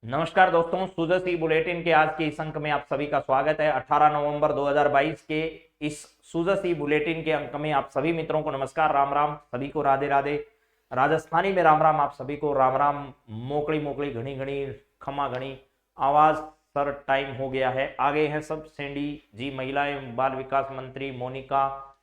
नमस्कार दोस्तों, सुजसी बुलेटिन के आज के इस अंक में आप सभी का स्वागत है। 18 नवंबर 2022 के इस सुजसी बुलेटिन के अंक में आप सभी मित्रों को नमस्कार, राम राम, सभी को राधे राधे। राजस्थानी में राम राम, आप सभी को राम राम। मोकड़ी मोकड़ी घनी घनी खमा घनी आवाज सर, टाइम हो गया है। आगे हैं सब सैंडी जी, महिला एवं बाल विकास मंत्री मोनिका।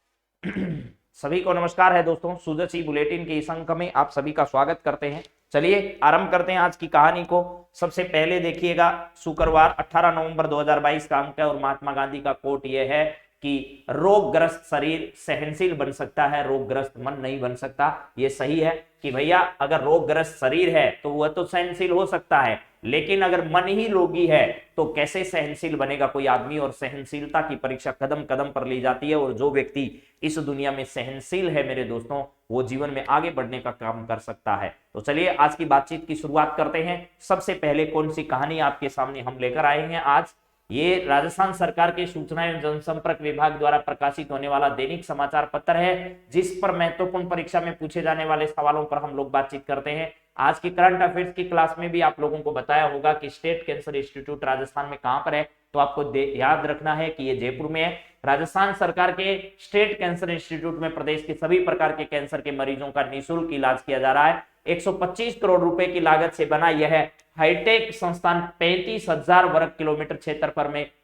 सभी को नमस्कार है दोस्तों, सुजसी बुलेटिन के इस अंक में आप सभी का स्वागत करते हैं। चलिए आरंभ करते हैं आज की कहानी को। सबसे पहले देखिएगा, शुक्रवार 18 नवंबर 2022 का अंक है और महात्मा गांधी का कोट यह है कि रोगग्रस्त शरीर सहनशील बन सकता है, रोगग्रस्त मन नहीं बन सकता। ये सही है कि भैया अगर रोगग्रस्त शरीर है तो वह तो सहनशील हो सकता है, लेकिन अगर मन ही रोगी है तो कैसे सहनशील बनेगा कोई आदमी। और सहनशीलता की परीक्षा कदम कदम पर ली जाती है, और जो व्यक्ति इस दुनिया में सहनशील है मेरे दोस्तों, वो जीवन में आगे बढ़ने का काम कर सकता है। तो चलिए आज की बातचीत की शुरुआत करते हैं। सबसे पहले कौन सी कहानी आपके सामने हम लेकर आए हैं आज। ये राजस्थान सरकार के सूचना एवं जनसंपर्क विभाग द्वारा प्रकाशित होने वाला दैनिक समाचार पत्र है, जिस पर महत्वपूर्ण परीक्षा में पूछे जाने वाले सवालों पर हम लोग बातचीत करते हैं। आज की करंट अफेयर्स की क्लास में भी आप लोगों को बताया होगा कि स्टेट कैंसर इंस्टीट्यूट राजस्थान में कहां पर है, तो आपको याद रखना है कि ये जयपुर में है। राजस्थान सरकार के स्टेट कैंसर इंस्टीट्यूट में प्रदेश के सभी प्रकार के कैंसर के मरीजों का निःशुल्क इलाज किया जा रहा है। 125 करोड़ रुपए की लागत से बना यह हाईटेक संस्थान 35,000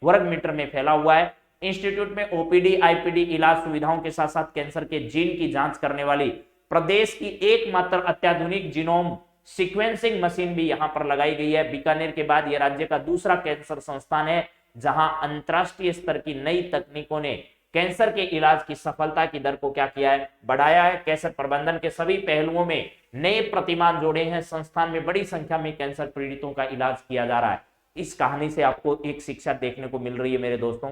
वर्ग मीटर में फैला हुआ है। इंस्टीट्यूट में ओपीडी आईपीडी इलाज सुविधाओं के साथ साथ कैंसर के जीन की जांच करने वाली प्रदेश की एकमात्र अत्याधुनिक जीनोम सीक्वेंसिंग मशीन भी यहां पर लगाई गई है। बीकानेर के बाद यह राज्य का दूसरा कैंसर संस्थान है जहां अंतरराष्ट्रीय स्तर की नई तकनीकों ने कैंसर के इलाज की सफलता की दर को क्या किया है, बढ़ाया है। कैंसर प्रबंधन के सभी पहलुओं में नए प्रतिमान जोड़े हैं। संस्थान में बड़ी संख्या में कैंसर पीड़ितों का इलाज किया जा रहा है। इस कहानी से आपको एक शिक्षा देखने को मिल रही है मेरे दोस्तों।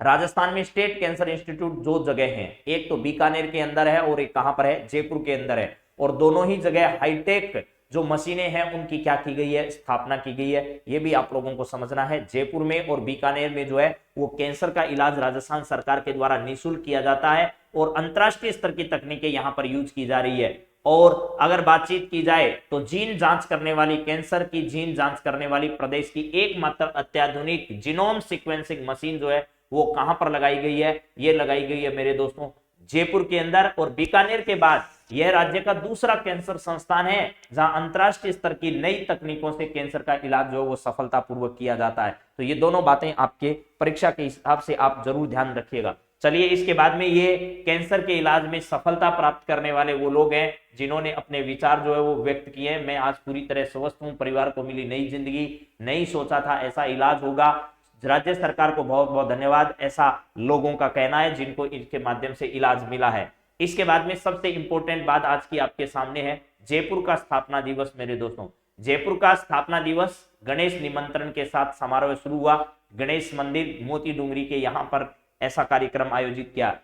राजस्थान में स्टेट कैंसर इंस्टीट्यूट जो जगह है, एक तो बीकानेर के अंदर है और एक कहां पर है, जयपुर के अंदर है। और दोनों ही जगह हाईटेक जो मशीनें हैं उनकी क्या की गई है, स्थापना की गई है। ये भी आप लोगों को समझना है। जयपुर में और बीकानेर में जो है वो कैंसर का इलाज राजस्थान सरकार के द्वारा निःशुल्क किया जाता है और अंतरराष्ट्रीय स्तर की तकनीकें यहां पर यूज की जा रही है। और अगर बातचीत की जाए तो जीन जांच करने वाली, कैंसर की जीन जांच करने वाली प्रदेश की एकमात्र अत्याधुनिक जीनोम सीक्वेंसिंग मशीन जो है वो कहां पर लगाई गई है, ये लगाई गई है मेरे दोस्तों जयपुर के अंदर। और बीकानेर के बाद यह राज्य का दूसरा कैंसर संस्थान है जहां अंतरराष्ट्रीय स्तर की नई तकनीकों से कैंसर का इलाज जो है वो सफलतापूर्वक किया जाता है। तो ये दोनों बातें आपके परीक्षा के हिसाब से आप जरूर ध्यान रखिएगा। चलिए इसके बाद में ये कैंसर के इलाज में सफलता प्राप्त करने वाले वो लोग हैं जिन्होंने अपने विचार जो है वो व्यक्त किए। मैं आज पूरी तरह स्वस्थ हूं, परिवार को मिली नई जिंदगी, नहीं सोचा था ऐसा इलाज होगा। राज्य सरकार को बहुत बहुत धन्यवाद, ऐसा लोगों का कहना है जिनको इसके माध्यम से इलाज मिला है। इसके बाद में सबसे इंपॉर्टेंट बात आज की आपके सामने है, जयपुर का स्थापना दिवस मेरे दोस्तों। जयपुर का स्थापना दिवस गणेश निमंत्रण के साथ समारोह शुरू हुआ। गणेश मंदिर मोती डूंगरी के यहाँ पर ऐसा कार्यक्रम आयोजित किया।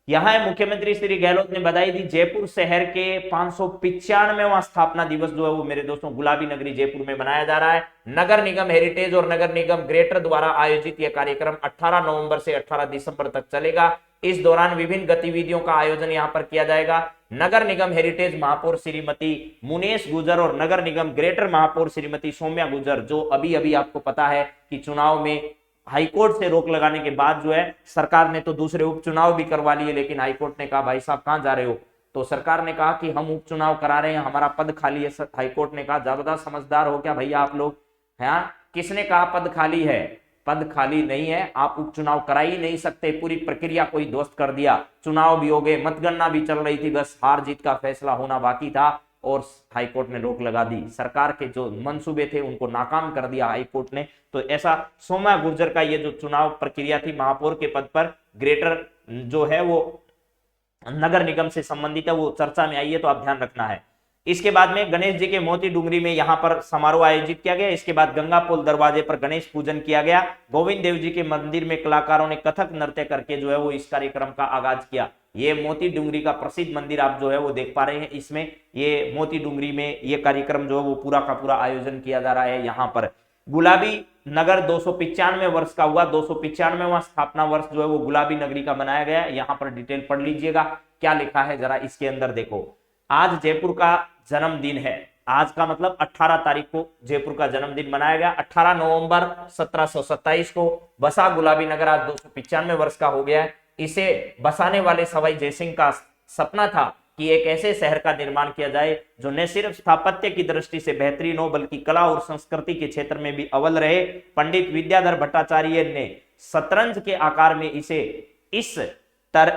यहाँ मुख्यमंत्री श्री गहलोत ने बधाई दी। जयपुर शहर के 595वां स्थापना दिवस जो है वो मेरे दोस्तों गुलाबी नगरी जयपुर में मनाया जा रहा है। नगर निगम हेरिटेज और नगर निगम ग्रेटर द्वारा आयोजित यह कार्यक्रम 18 नवंबर से 18 दिसंबर तक चलेगा। इस दौरान विभिन्न गतिविधियों का आयोजन यहाँ पर किया जाएगा। नगर निगम हेरिटेज महापौर श्रीमती मुनेश गुजर और नगर निगम ग्रेटर महापौर श्रीमती सौम्या गुजर, जो अभी अभी आपको पता है कि चुनाव में हाईकोर्ट से रोक लगाने के बाद जो है सरकार ने तो दूसरे उपचुनाव भी करवा लिए, लेकिन हाईकोर्ट ने कहा भाई साहब कहां जा रहे हो, तो सरकार ने कहा कि हम उपचुनाव करा रहे हैं, हमारा पद खाली है। हाईकोर्ट ने कहा ज्यादा समझदार हो क्या भैया आप लोग, है किसने कहा पद खाली है, पद खाली नहीं है, आप उपचुनाव करा ही नहीं सकते। पूरी प्रक्रिया को ही ध्वस्त कर दिया। चुनाव भी हो गए, मतगणना भी चल रही थी, बस हार जीत का फैसला होना बाकी था और हाईकोर्ट ने रोक लगा दी। सरकार के जो मंसूबे थे उनको नाकाम कर दिया हाईकोर्ट ने। तो ऐसा सौम्या गुर्जर का ये जो चुनाव प्रक्रिया थी महापौर के पद पर, ग्रेटर जो है वो नगर निगम से संबंधित है, वो चर्चा में आई है, तो आप ध्यान रखना है। इसके बाद में गणेश जी के मोती डूंगरी में यहाँ पर समारोह आयोजित किया गया। इसके बाद गंगा पुल दरवाजे पर गणेश पूजन किया गया। गोविंद देव जी के मंदिर में कलाकारों ने कथक नृत्य करके जो है वो इस कार्यक्रम का आगाज किया। ये मोती डूंगरी का प्रसिद्ध मंदिर आप जो है वो देख पा रहे हैं। इसमें ये मोती डूंगरी में ये कार्यक्रम जो है वो पूरा का पूरा आयोजन किया जा रहा है। यहाँ पर गुलाबी नगर 295 वर्ष का हुआ, 295वां स्थापना वर्ष जो है वो गुलाबी नगरी का मनाया गया। यहाँ पर डिटेल पढ़ लीजिएगा क्या लिखा है, जरा इसके अंदर देखो। आज जयपुर का जन्मदिन है, आज का मतलब 18 तारीख को जयपुर का जन्मदिन मनाया गया। 18 नवंबर 1727 को बसा गुलाबी नगर, आज 295 वर्ष का हो गया है। इसे बसाने वाले सवाई जयसिंह का सपना था कि एक ऐसे शहर का निर्माण किया जाए जो न सिर्फ स्थापत्य की दृष्टि से बेहतरीन हो बल्कि कला और संस्कृति के क्षेत्र में भी अव्वल रहे। पंडित विद्याधर भट्टाचार्य ने शतरंज के आकार में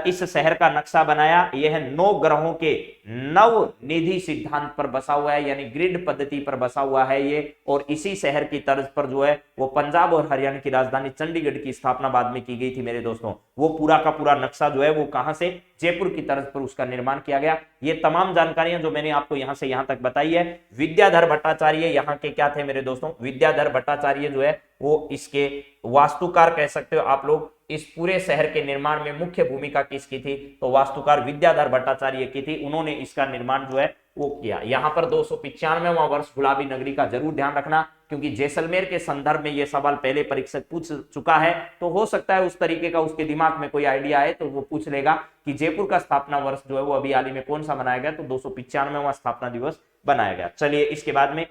इस शहर का नक्शा बनाया। यह 9 ग्रहों के नव निधि सिद्धांत पर बसा हुआ है, यानी ग्रिड पद्धति पर बसा हुआ है ये। और इसी शहर की तर्ज पर जो है वो पंजाब और हरियाणा की राजधानी चंडीगढ़ की स्थापना बाद में की गई थी मेरे दोस्तों। वो पूरा का पूरा नक्शा जो है वो कहां से, जयपुर की तर्ज पर उसका निर्माण किया गया। ये तमाम जानकारियां जो मैंने आपको यहां से यहां तक बताई है। विद्याधर भट्टाचार्य यहाँ के क्या थे मेरे दोस्तों, विद्याधर भट्टाचार्य जो है वो इसके वास्तुकार कह सकते हो आप लोग। इस पूरे शहर के निर्माण में मुख्य भूमिका किसकी थी, तो वास्तुकार विद्याधर भट्टाचार्य की थी। उन्होंने इसका निर्माण जो है वो किया। यहाँ पर 295वां वर्ष गुलाबी नगरी का जरूर ध्यान रखना, क्योंकि जैसलमेर के संदर्भ में यह सवाल पहले परीक्षक पूछ चुका है, तो हो सकता है उस तरीके का उसके दिमाग में कोई आइडिया है तो वो पूछ लेगा कि जयपुर का स्थापना वर्ष जो है वो अभी हाल ही में कौन सा मनाया गया, तो 295वां स्थापना दिवस बनाया गया। चलिए इसके बाद में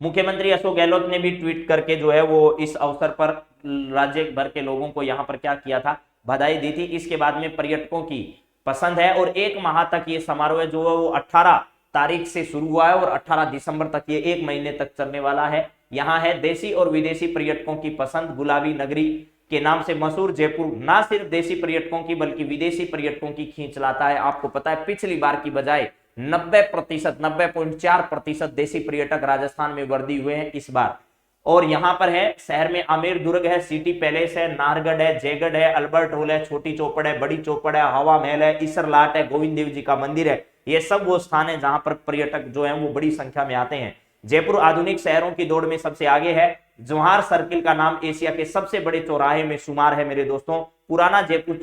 मुख्यमंत्री अशोक गहलोत ने भी ट्वीट करके जो है वो इस अवसर पर राज्य भर के लोगों को यहाँ पर क्या किया था, बधाई दी थी। इसके बाद में पर्यटकों की पसंद है और 1 माह तक ये समारोह जो है वो 18 तारीख से शुरू हुआ है और 18 दिसंबर तक ये 1 महीने तक चलने वाला है। यहाँ है देशी और विदेशी पर्यटकों की पसंद गुलाबी नगरी के नाम से मशहूर जयपुर ना सिर्फ देशी पर्यटकों की बल्कि विदेशी पर्यटकों की खींच लाता है। आपको पता है पिछली बार की बजाय 90.4% देशी पर्यटक राजस्थान में वर्दी हुए हैं इस बार। और यहाँ पर है शहर में आमेर दुर्ग है, सिटी पैलेस है, नाहरगढ़ है, जयगढ़ है, अल्बर्ट हॉल है, छोटी चौपड़ है, बड़ी चौपड़ है, हवा महल है, इसरलाट है, गोविंद देव जी का मंदिर है। ये सब वो स्थान है जहां पर पर्यटक जो है वो बड़ी संख्या में आते हैं। जयपुर आधुनिक शहरों की दौड़ में सबसे आगे है। जवाहर सर्किल का नाम एशिया के सबसे बड़े चौराहे में शुमार है मेरे दोस्तों। पुराना जयपुर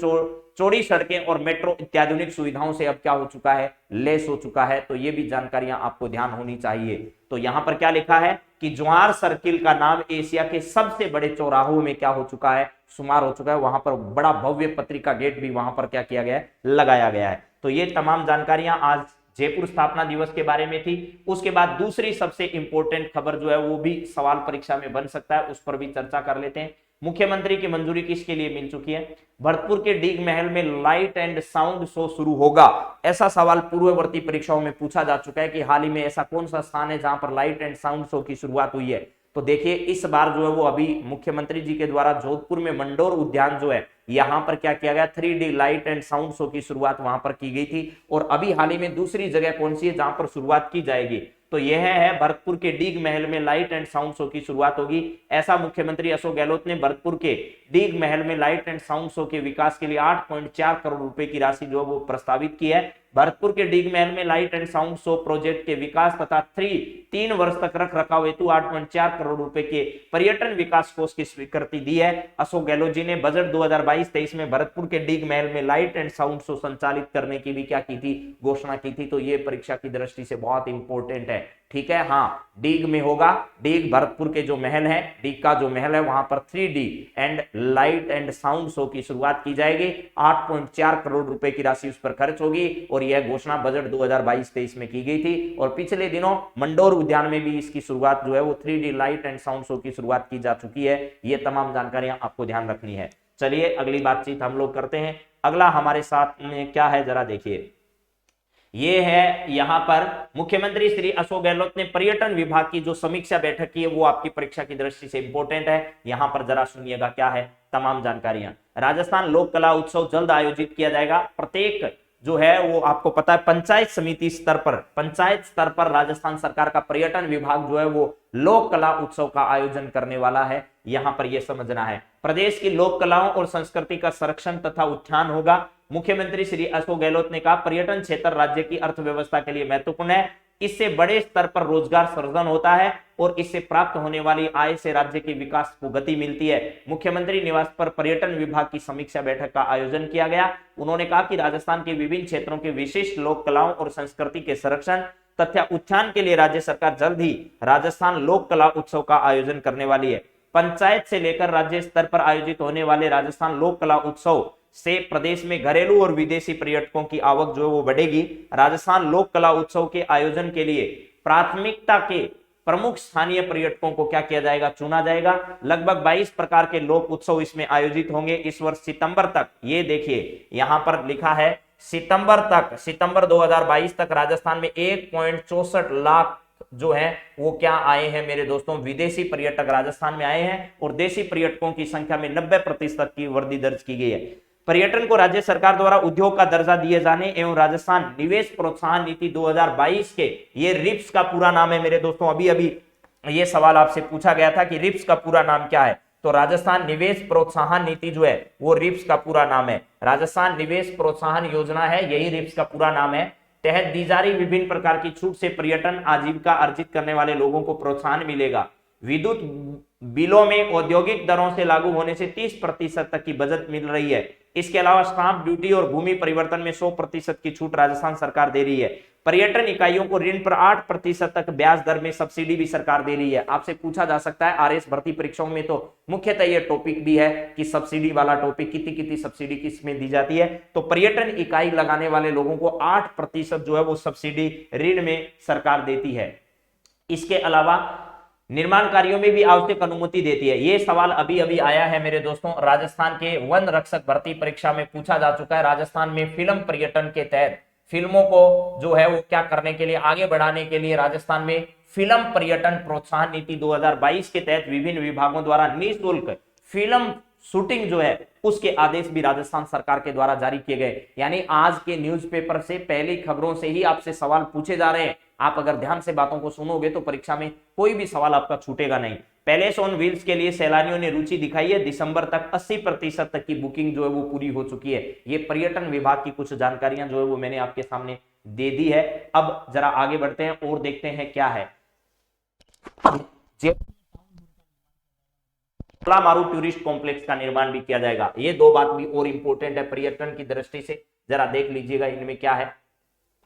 चौड़ी सड़कें और मेट्रो अत्याधुनिक सुविधाओं से अब क्या हो चुका है, लेस हो चुका है। तो ये भी जानकारियां आपको ध्यान होनी चाहिए। तो यहां पर क्या लिखा है कि जवाहर सर्किल का नाम एशिया के सबसे बड़े चौराहों में क्या हो चुका है, शुमार हो चुका है। वहां पर बड़ा भव्य पत्रिका गेट भी वहां पर क्या किया गया है, लगाया गया है। तो ये तमाम जानकारियां आज जयपुर स्थापना दिवस के बारे में थी। उसके बाद दूसरी सबसे इंपॉर्टेंट खबर जो है वो भी सवाल परीक्षा में बन सकता है, उस पर भी चर्चा कर लेते हैं। मुख्यमंत्री की मंजूरी किसके लिए मिल चुकी है, भरतपुर के डीग महल में लाइट एंड साउंड शो शुरू होगा। ऐसा सवाल पूर्ववर्ती परीक्षाओं में पूछा जा चुका है कि हाल ही में ऐसा कौन सा स्थान है जहां पर लाइट एंड साउंड शो की शुरुआत हुई है। तो देखिए इस बार जो है वो अभी मुख्यमंत्री जी के द्वारा जोधपुर में मंडोर उद्यान जो है यहां पर क्या किया गया, 3D light and sound show की शुरुआत वहां पर की गई थी। और अभी हाल ही में दूसरी जगह कौन सी है जहां पर शुरुआत की जाएगी, तो यह है भरतपुर के डीग महल में लाइट एंड साउंड शो की शुरुआत होगी। ऐसा मुख्यमंत्री अशोक गहलोत ने भरतपुर के डीग महल में लाइट एंड साउंड शो के विकास के लिए 8.4 करोड़ रुपए की राशि जो वो प्रस्तावित की है। भरतपुर के डीग महल में light and sound show project के विकास तथा 3 वर्ष तक रख रखाव हेतु 8.4 करोड़ रुपए के पर्यटन विकास कोष की स्वीकृति दी है। अशोक गहलोत जी ने बजट 2022-23 में भरतपुर के डीग महल में लाइट एंड साउंड शो संचालित करने की भी क्या की थी, घोषणा की थी। तो ये परीक्षा की दृष्टि से बहुत इंपॉर्टेंट है, ठीक है। हाँ, डीग में होगा, डीग भरतपुर के जो महल है, डीग का जो महल है वहां पर 3D and light and sound show की शुरुआत की जाएगी। 8.4 करोड़ रुपए की राशि उस पर खर्च होगी और यह घोषणा बजट 2022-23 में की गई थी। और पिछले दिनों मंडोर उद्यान में भी इसकी शुरुआत जो है वो 3D light and sound show की शुरुआत की जा चुकी है। ये तमाम जानकारियां आपको ध्यान रखनी है। चलिए अगली बातचीत हम लोग करते हैं। अगला हमारे साथ में क्या है जरा देखिए, ये है यहाँ पर मुख्यमंत्री श्री अशोक गहलोत ने पर्यटन विभाग की जो समीक्षा बैठक की है वो आपकी परीक्षा की दृष्टि से इंपॉर्टेंट है। यहाँ पर जरा सुनिएगा क्या है तमाम जानकारियां। राजस्थान लोक कला उत्सव जल्द आयोजित किया जाएगा। प्रत्येक जो है वो आपको पता है पंचायत समिति स्तर पर, पंचायत स्तर पर राजस्थान सरकार का पर्यटन विभाग जो है वो लोक कला उत्सव का आयोजन करने वाला है। यहाँ पर यह समझना है प्रदेश की लोक कलाओं और संस्कृति का संरक्षण तथा उत्थान होगा। मुख्यमंत्री श्री अशोक गहलोत ने कहा पर्यटन क्षेत्र राज्य की अर्थव्यवस्था के लिए महत्वपूर्ण है। इससे बड़े स्तर पर रोजगार सृजन होता है और इससे प्राप्त होने वाली आय से राज्य के विकास को गति मिलती है। मुख्यमंत्री निवास पर पर्यटन विभाग की समीक्षा बैठक का आयोजन किया गया। उन्होंने कहा कि राजस्थान के विभिन्न क्षेत्रों के विशिष्ट लोक कलाओं और संस्कृति के संरक्षण तथा उत्थान के लिए राज्य सरकार जल्द ही राजस्थान लोक कला उत्सव का आयोजन करने वाली है। पंचायत से लेकर राज्य स्तर पर आयोजित होने वाले राजस्थान लोक कला उत्सव से प्रदेश में घरेलू और विदेशी पर्यटकों की आवक जो है वो बढ़ेगी। राजस्थान लोक कला उत्सव के आयोजन के लिए प्राथमिकता के प्रमुख स्थानीय पर्यटकों को क्या किया जाएगा, चुना जाएगा। लगभग 22 प्रकार के लोक उत्सव इसमें आयोजित होंगे इस वर्ष सितंबर तक। ये देखिए यहां पर लिखा है सितंबर 2022 तक राजस्थान में 1.64 लाख जो है वो क्या आए हैं मेरे दोस्तों, विदेशी पर्यटक राजस्थान में आए हैं और देशी पर्यटकों की संख्या में 90% की वृद्धि दर्ज की गई है। पर्यटन को राज्य सरकार द्वारा उद्योग का दर्जा दिए जाने एवं राजस्थान निवेश प्रोत्साहन नीति 2022 के, ये रिप्स का पूरा नाम है मेरे दोस्तों। अभी अभी ये सवाल आपसे पूछा गया था कि रिप्स का पूरा नाम क्या है, तो राजस्थान निवेश प्रोत्साहन नीति जो है वो रिप्स का पूरा नाम है। राजस्थान निवेश प्रोत्साहन योजना है, यही रिप्स का पूरा नाम है। तहत दी जा रही विभिन्न प्रकार की छूट से पर्यटन आजीविका अर्जित करने वाले लोगों को प्रोत्साहन मिलेगा। विद्युत बिलों में औद्योगिक दरों से लागू होने से 30% तक की बचत मिल रही है। इसके अलावा स्टाम्प ड्यूटी और भूमि परिवर्तन में 100% की छूट राजस्थान सरकार दे रही है। पर्यटन इकाइयों को ऋण पर 8% तक ब्याज दर में सब्सिडी भी सरकार दे रही है। आपसे पूछा जा सकता है आरएस भर्ती परीक्षाओं में तो मुख्यतः यह टॉपिक भी है कि सब्सिडी वाला टॉपिक, कितनी कितनी सब्सिडी किसमें दी जाती है। तो पर्यटन इकाई लगाने वाले लोगों को 8% जो है वो सब्सिडी ऋण में सरकार देती है। इसके अलावा निर्माण कार्यों में भी आवश्यक अनुमति देती है। यह सवाल अभी अभी आया है मेरे दोस्तों, राजस्थान के वन रक्षक भर्ती परीक्षा में पूछा जा चुका है। राजस्थान में फिल्म पर्यटन के तहत फिल्मों को जो है वो क्या करने के लिए, आगे बढ़ाने के लिए राजस्थान में फिल्म पर्यटन प्रोत्साहन नीति 2022 के तहत विभिन्न विभागों द्वारा निःशुल्क फिल्म शूटिंग जो है उसके आदेश भी राजस्थान सरकार के द्वारा जारी किए गए। यानी आज के न्यूज़पेपर से, पहली खबरों से ही आपसे सवाल पूछे जा रहे हैं। आप अगर ध्यान से बातों को सुनोगे तो परीक्षा में कोई भी सवाल आपका छूटेगा नहीं। पैलेस ऑन व्हील्स के लिए सैलानियों ने रुचि दिखाई है। दिसंबर तक 80% तक की बुकिंग जो है वो पूरी हो चुकी है। ये पर्यटन विभाग की कुछ जानकारियां जो है वो मैंने आपके सामने दे दी है। अब जरा आगे बढ़ते हैं और देखते हैं क्या है। मारू टूरिस्ट कॉम्प्लेक्स का निर्माण भी किया जाएगा। ये दो बात भी और इंपॉर्टेंट है पर्यटन की दृष्टि से, जरा देख लीजिएगा इनमें क्या है।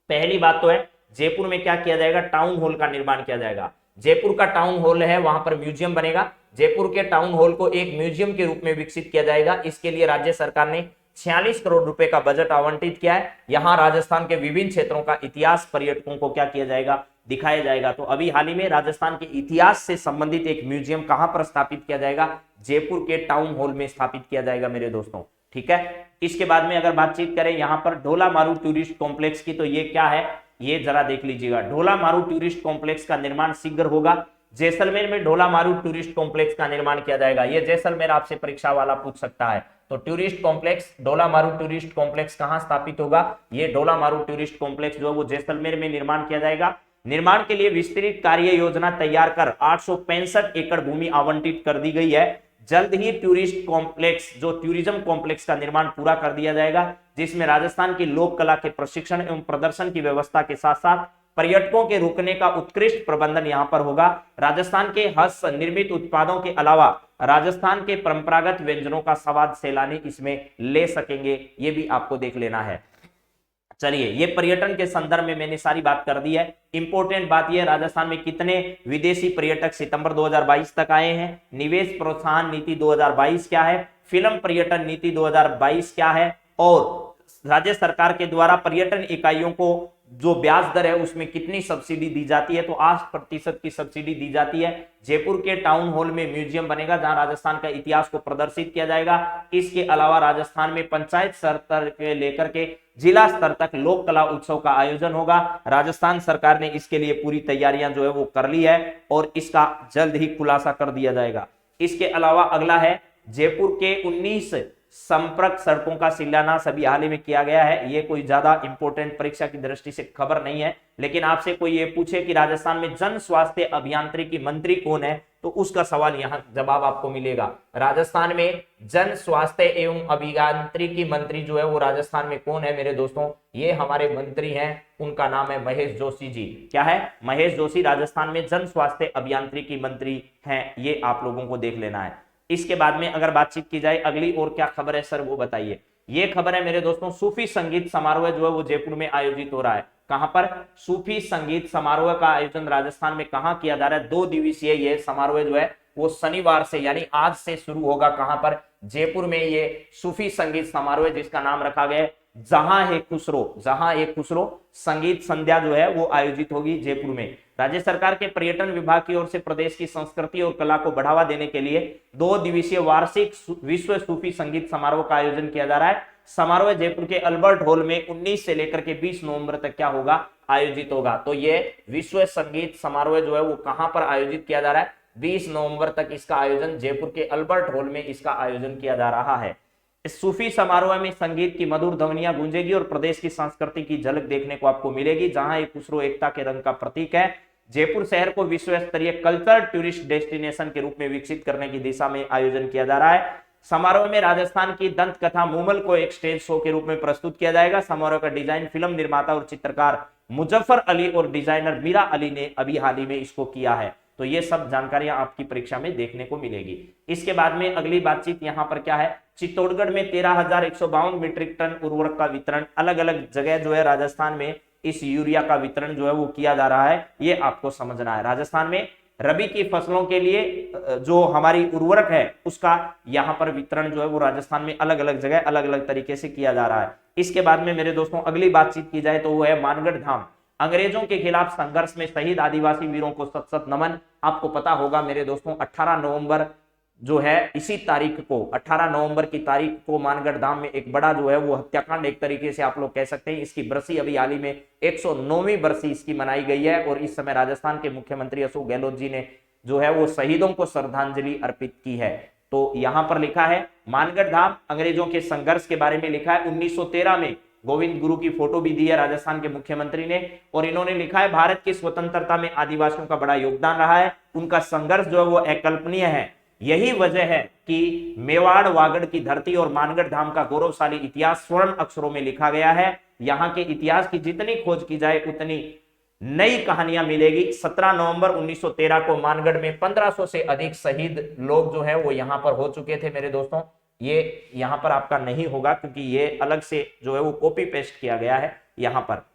पहली बात तो है जयपुर में क्या किया जाएगा, टाउन हॉल का निर्माण किया जाएगा। जयपुर का टाउन हॉल है, वहां पर म्यूजियम बनेगा। जयपुर के टाउन हॉल को एक म्यूजियम के रूप में विकसित किया जाएगा। इसके लिए राज्य सरकार ने 46 करोड़ रुपए का बजट आवंटित किया है। यहां राजस्थान के विभिन्न क्षेत्रों का इतिहास पर्यटकों को क्या किया जाएगा, दिखाया जाएगा। तो अभी हाल ही में राजस्थान के इतिहास से संबंधित एक म्यूजियम कहां पर स्थापित किया जाएगा, जयपुर के टाउन हॉल में स्थापित किया जाएगा मेरे दोस्तों, ठीक है। इसके बाद में अगर बातचीत करें यहां पर ढोला मारू टूरिस्ट कॉम्प्लेक्स की, तो ये क्या है, ये जरा देख लीजिएगा। ढोला मारू टूरिस्ट कॉम्प्लेक्स का निर्माण शीघ्र होगा। जैसलमेर में ढोला मारू टूरिस्ट कॉम्प्लेक्स का निर्माण किया जाएगा। ये जैसलमेर आपसे परीक्षा वाला पूछ सकता है। तो टूरिस्ट कॉम्प्लेक्स, ढोला मारू टूरिस्ट कॉम्प्लेक्स कहां स्थापित होगा, ये ढोला मारू टूरिस्ट कॉम्प्लेक्स जो है वो जैसलमेर में निर्माण किया जाएगा। निर्माण के लिए विस्तृत कार्य योजना तैयार कर 865 एकड़ भूमि आवंटित कर दी गई है। जल्द ही टूरिस्ट कॉम्प्लेक्स, जो टूरिज्म कॉम्प्लेक्स का निर्माण पूरा कर दिया जाएगा, जिसमें राजस्थान की लोक कला के प्रशिक्षण एवं प्रदर्शन की व्यवस्था के साथ साथ पर्यटकों के रुकने का उत्कृष्ट प्रबंधन यहां पर होगा। राजस्थान के हस्त निर्मित उत्पादों के अलावा राजस्थान के परंपरागत व्यंजनों का स्वाद सैलानी इसमें ले सकेंगे, ये भी आपको देख लेना है। चलिए, ये पर्यटन के संदर्भ में मैंने सारी बात कर दी है। इंपॉर्टेंट बात यह, राजस्थान में कितने विदेशी पर्यटक सितंबर 2022 तक आए हैं, निवेश प्रोत्साहन नीति 2022 क्या है, फिल्म पर्यटन नीति 2022 क्या है, और राज्य सरकार के द्वारा पर्यटन इकाइयों को जो ब्याज दर है उसमें कितनी सब्सिडी दी जाती है, तो 8% की सब्सिडी दी जाती है। जयपुर के टाउन हॉल में म्यूजियम बनेगा जहां राजस्थान का इतिहास को प्रदर्शित किया जाएगा। इसके अलावा राजस्थान में पंचायत स्तर से लेकर के जिला स्तर तक लोक कला उत्सव का आयोजन होगा। राजस्थान सरकार ने इसके लिए पूरी तैयारियां जो है वो कर ली है और इसका जल्द ही खुलासा कर दिया जाएगा। इसके अलावा अगला है जयपुर के 19 संपर्क सड़कों का शिलान्यास अभी हाल ही में किया गया है। ये कोई ज्यादा इंपॉर्टेंट परीक्षा की दृष्टि से खबर नहीं है, लेकिन आपसे कोई ये पूछे कि राजस्थान में जन स्वास्थ्य अभियांत्रिकी मंत्री कौन है, तो उसका सवाल यहाँ जवाब आपको मिलेगा। राजस्थान में जन स्वास्थ्य एवं अभियांत्रिकी मंत्री जो है वो राजस्थान में कौन है मेरे दोस्तों, ये हमारे मंत्री हैं, उनका नाम है महेश जोशी जी। क्या है, महेश जोशी राजस्थान में जन स्वास्थ्य अभियांत्रिकी मंत्री हैं, ये आप लोगों को देख लेना है। इसके बाद में अगर बातचीत की जाए अगली और क्या खबर है सर वो बताइए। ये खबर है मेरे दोस्तों, सूफी संगीत समारोह जो है वो जयपुर में आयोजित हो रहा है। कहां पर, सूफी संगीत समारोह का आयोजन राजस्थान में कहां किया जा रहा है, 2 दिवसीय ये समारोह जो है वो शनिवार से यानी आज से शुरू होगा। कहां पर, जयपुर में ये सूफी संगीत समारोह जिसका नाम रखा गया जहां है खुसरो संगीत संध्या जो है वो आयोजित होगी जयपुर में। राज्य सरकार के पर्यटन विभाग की ओर से प्रदेश की संस्कृति और कला को बढ़ावा देने के लिए 2 दिवसीय वार्षिक विश्व सूफी संगीत समारोह का आयोजन किया जा रहा है। समारोह जयपुर के अल्बर्ट हॉल में 19 से लेकर के 20 नवंबर तक क्या होगा, आयोजित होगा। तो ये विश्व संगीत समारोह जो है वो कहां पर आयोजित किया जा रहा है, 20 नवंबर तक इसका आयोजन जयपुर के अल्बर्ट हॉल में इसका आयोजन किया जा रहा है। इस सूफी समारोह में संगीत की मधुर ध्वनियां गूंजेगी और प्रदेश की संस्कृति की झलक देखने को आपको मिलेगी। जहां एक खुसरो एकता के रंग का प्रतीक है। जयपुर शहर को विश्व स्तरीय कल्चरल टूरिस्ट डेस्टिनेशन के रूप में विकसित करने की दिशा में आयोजन किया जा रहा है। समारोह में राजस्थान की दंत कथा मूमल को एक स्टेज शो के रूप में प्रस्तुत किया जाएगा। समारोह का डिजाइन फिल्म निर्माता और चित्रकार मुजफ्फर अली और डिजाइनर मीरा अली ने अभी हाल ही में इसको किया है। तो ये सब जानकारियां आपकी परीक्षा में देखने को मिलेगी। इसके बाद में अगली बातचीत यहाँ पर क्या है, चित्तौड़गढ़ में 13,152 मीट्रिक टन उर्वरक का वितरण, अलग अलग जगह जो है राजस्थान में इस यूरिया का वितरण जो है वो किया जा रहा है, ये आपको समझना है। राजस्थान में रबी की फसलों के लिए जो हमारी उर्वरक है उसका यहाँ पर वितरण जो है वो राजस्थान में अलग अलग जगह अलग अलग तरीके से किया जा रहा है। इसके बाद में मेरे दोस्तों अगली बातचीत की जाए तो वो है मानगढ़ धाम। अंग्रेजों के खिलाफ संघर्ष में शहीद आदिवासी वीरों को सत सत नमन। आपको पता होगा मेरे दोस्तों 18 नवंबर जो है इसी तारीख को 18 नवंबर की तारीख को मानगढ़ धाम में एक बड़ा जो है वो हत्याकांड एक तरीके से आप लोग कह सकते हैं। इसकी बरसी अभी हाल ही में 109वीं बरसी इसकी मनाई गई है और इस समय राजस्थान के मुख्यमंत्री अशोक गहलोत जी ने जो है वो शहीदों को श्रद्धांजलि अर्पित की है। तो यहां पर लिखा है मानगढ़ धाम अंग्रेजों के संघर्ष के बारे में लिखा है। 1913 में गोविंद गुरु की फोटो भी दी है राजस्थान के मुख्यमंत्री ने और इन्होंने लिखा है भारत की स्वतंत्रता में आदिवासियों का बड़ा योगदान रहा है, उनका संघर्ष जो है वो अकल्पनीय है। यही वजह है कि मेवाड़ वागड़ की धरती और मानगढ़ धाम का गौरवशाली इतिहास स्वर्ण अक्षरों में लिखा गया है। यहाँ के इतिहास की जितनी खोज की जाए उतनी नई कहानियां मिलेगी। 17 नवंबर 1913 को मानगढ़ में 1500 से अधिक शहीद लोग जो है वो यहाँ पर हो चुके थे मेरे दोस्तों। ये यहाँ पर आपका नहीं होगा क्योंकि ये अलग से जो है वो कॉपी पेस्ट किया गया है यहाँ पर।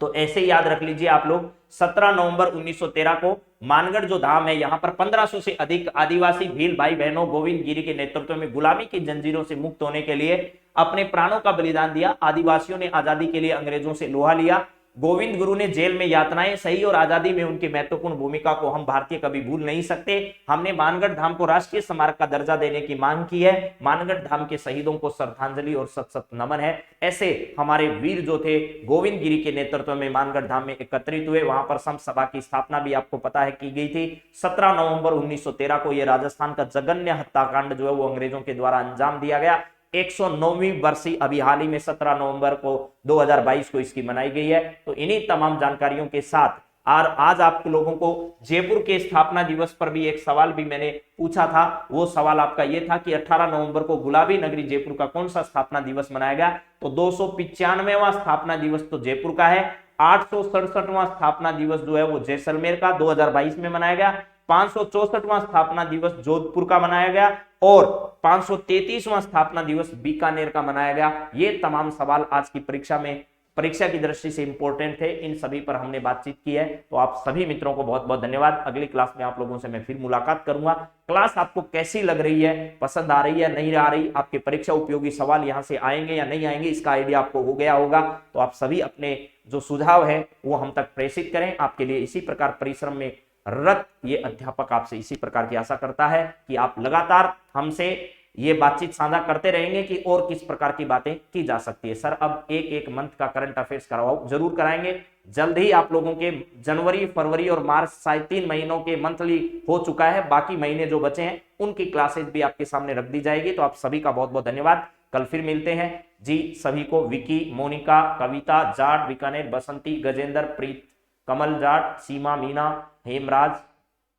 तो ऐसे याद रख लीजिए आप लोग 17 नवंबर 1913 को मानगढ़ जो धाम है यहाँ पर 1500 से अधिक आदिवासी भील भाई बहनों गोविंद गिरी के नेतृत्व में गुलामी की जंजीरों से मुक्त होने के लिए अपने प्राणों का बलिदान दिया। आदिवासियों ने आजादी के लिए अंग्रेजों से लोहा लिया। गोविंद गुरु ने जेल में यातनाएं सही और आजादी में उनकी महत्वपूर्ण भूमिका को हम भारतीय कभी भूल नहीं सकते। हमने मानगढ़ धाम को राष्ट्रीय स्मारक का दर्जा देने की मांग की है। मानगढ़ धाम के शहीदों को श्रद्धांजलि और सत सत नमन है। ऐसे हमारे वीर जो थे गोविंद गिरी के नेतृत्व में मानगढ़ धाम में एकत्रित हुए। वहां पर सम सभा की स्थापना भी आपको पता है की गई थी। 17 नवंबर 1913 को यह राजस्थान का जघन्य हत्याकांड जो है वो अंग्रेजों के द्वारा अंजाम दिया गया। 109वीं बरसी अभी हाल ही में 17 नवंबर को 2022 को इसकी मनाई गई है। तो इन्हीं तमाम जानकारियों के साथ और आज आप लोगों को जयपुर के स्थापना दिवस पर भी एक सवाल भी मैंने पूछा था। वो सवाल आपका ये था कि 18 नवंबर को गुलाबी नगरी जयपुर का कौन सा स्थापना दिवस मनाया गया। तो 295वां स्थापना दिवस तो जयपुर का है। 867वां स्थापना दिवस जो है वो जैसलमेर का 2022 में मनाया गया। 564वां स्थापना दिवस जोधपुर का मनाया गया और 533वां स्थापना दिवस बीकानेर का मनाया गया। ये तमाम सवाल आज की परीक्षा की दृष्टि से इंपॉर्टेंट थे। इन सभी पर हमने बातचीत की है। तो आप सभी मित्रों को बहुत बहुत धन्यवाद। अगली क्लास में आप लोगों से मैं फिर मुलाकात करूंगा। क्लास आपको कैसी लग रही है, पसंद आ रही है, नहीं आ रही, आपके परीक्षा उपयोगी सवाल यहाँ से आएंगे या नहीं आएंगे, इसका आइडिया आपको हो गया होगा। तो आप सभी अपने जो सुझाव है वो हम तक प्रेषित करें। आपके लिए इसी प्रकार परिश्रम में रत ये अध्यापक आपसे इसी प्रकार की आशा करता है कि आप लगातार हमसे ये बातचीत साझा करते रहेंगे कि और किस प्रकार की बातें की जा सकती है। सर अब एक मंथ का करंट अफेयर्स करवाओ, जरूर कराएंगे। जल्द ही आप लोगों के जनवरी, फरवरी और मार्च शायद 3 महीनों के मंथली हो चुका है। बाकी महीने जो बचे हैं उनकी क्लासेज भी आपके सामने रख दी जाएगी। तो आप सभी का बहुत बहुत धन्यवाद। कल फिर मिलते हैं जी। सभी को विकी, मोनिका, कविता, जाट, बीकानेर, बसंती, गजेंद्र, प्रीत, कमल जाट, सीमा, मीना, हेमराज,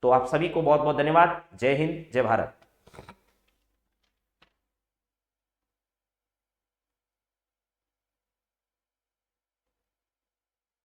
तो आप सभी को बहुत बहुत धन्यवाद। जय हिंद, जय भारत।